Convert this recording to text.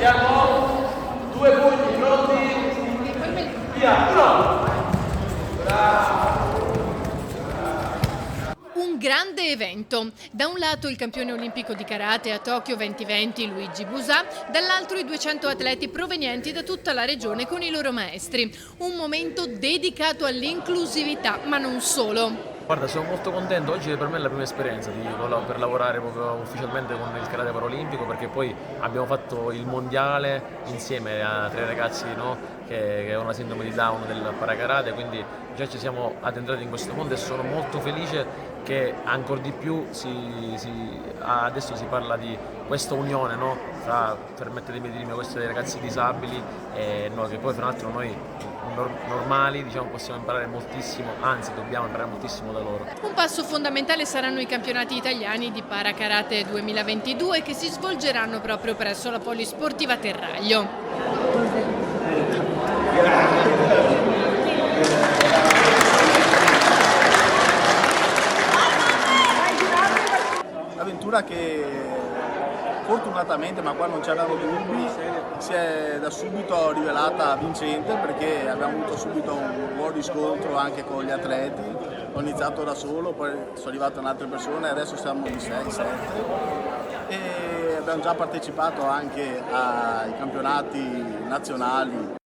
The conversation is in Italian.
Siamo 2 punti, pronti? Via, 1. Un grande evento. Da un lato il campione olimpico di karate a Tokyo 2020 Luigi Busà, dall'altro i 200 atleti provenienti da tutta la regione con i loro maestri. Un momento dedicato all'inclusività, ma non solo. Guarda, sono molto contento, oggi per me è la prima esperienza per lavorare proprio ufficialmente con il karate paraolimpico, perché poi abbiamo fatto il mondiale insieme a 3 ragazzi, no, che hanno una sindrome di Down del parakarate, quindi già ci siamo addentrati in questo mondo e sono molto felice che ancora di più adesso si parla di questa unione, no, permettetemi di dirmi, questi ragazzi disabili e noi, che poi fra l'altro noi normali, diciamo, possiamo imparare moltissimo, anzi dobbiamo imparare moltissimo da loro. Un passo fondamentale saranno i campionati italiani di Parakarate 2022 che si svolgeranno proprio presso la Polisportiva Terraglio. Avventura che fortunatamente, ma qua non c'erano dubbi, si è da subito rivelata vincente, perché abbiamo avuto subito un buon riscontro anche con gli atleti. Ho iniziato da solo, poi sono arrivate altre persone, adesso siamo in 6-7 e abbiamo già partecipato anche ai campionati nazionali.